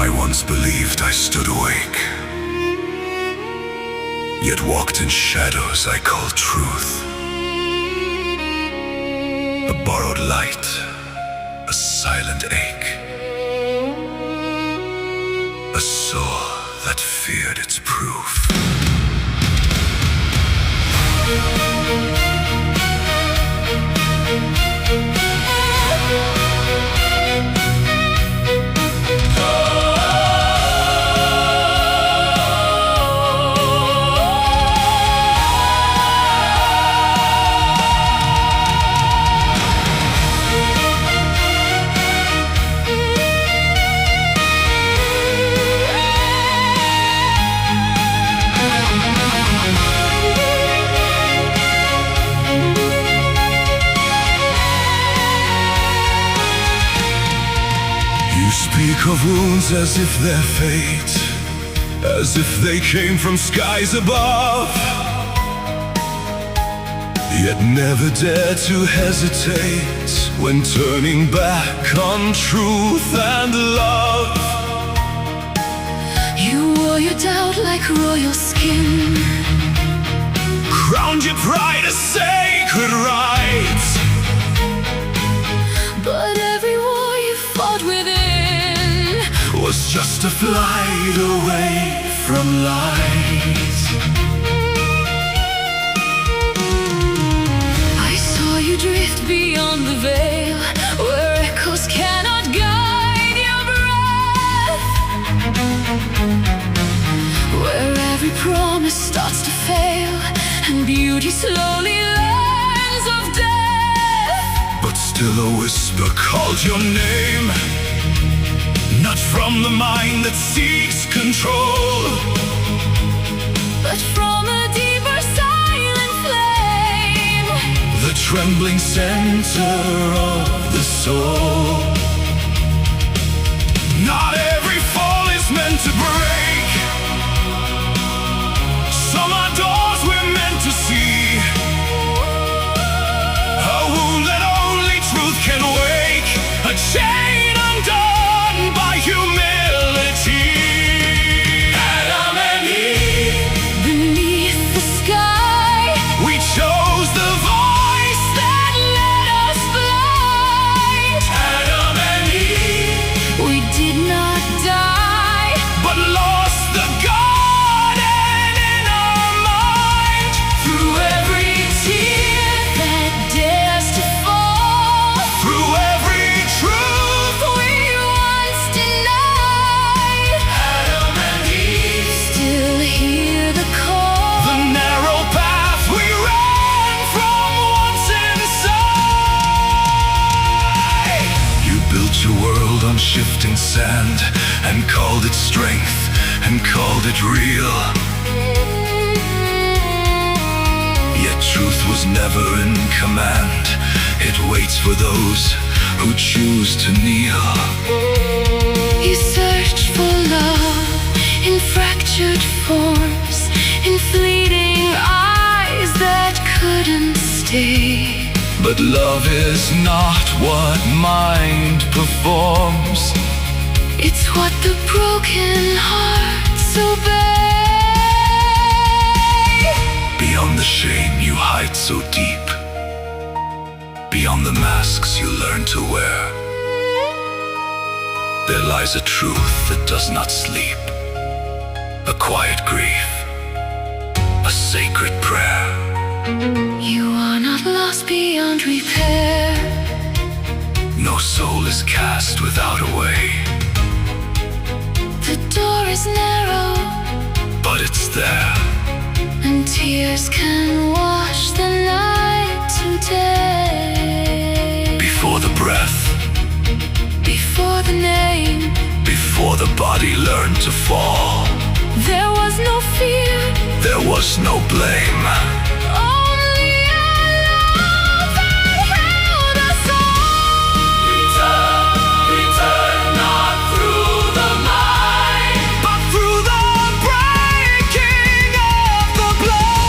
I once believed I stood awake, yet walked in shadows I call truth. A borrowed light, a silent ache, a soul that feared its proof. Speak of wounds as if they're fate, as if they came from skies above, yet never dare to hesitate when turning back on truth and love. You wore your doubt like royal skin, crowned your pride as sacred right, but every war you fought within was just a flight away from light. I saw you drift beyond the veil, where echoes cannot guide your breath, where every promise starts to fail and beauty slowly learns of death. But still a whisper called your name, not from the mind that seeks control, but from a deeper silent flame, the trembling center of the soul. Not every fall is meant to break. Some are doors we're meant to see, a wound that only truth can wake, a chain undone by humility. Adam and Eve, beneath the sky, we chose the voice that led us fly. Adam and Eve, we did not die, but lost the garden in our mind. through every tear that dares to fall, Through every truth we once denied. Adam and Eve, Still hear the the call, narrow path we ran from once inside. You built your world on shifting sand, and called it strength, and called it real. Yet truth was never in command. It waits for those who choose to kneel. you search for love in fractured forms, in fleeting eyes that couldn't stay. But love is not what mind performs. It's what the broken hearts obey. Beyond the shame you hide so deep, beyond the masks you learn to wear, there lies a truth that does not sleep, a quiet grief, a sacred prayer. You are not lost beyond repair. No soul is cast without a way, The door is narrow, but it's there. and tears can wash the night today. Before the breath, Before the name, before the body learned to fall, there was no fear, there was no blame. only a love that held us all. Return not through the mind, but through the breaking of the blow.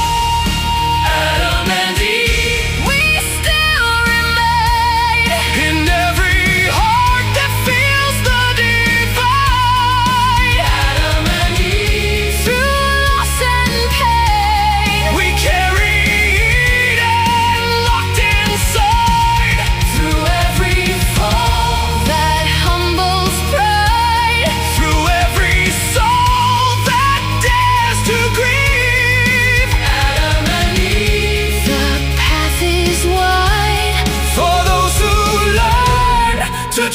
Adam and Eve, We still remain in every heart that feels the divine.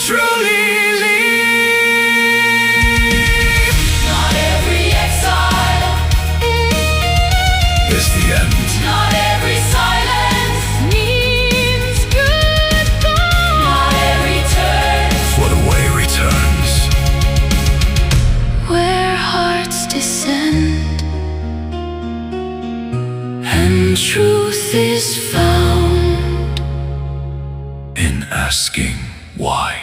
truly leave. Not every exile Is the end. Not every silence means goodbye. Not every turn What away returns. where hearts descend and truth is found In asking why.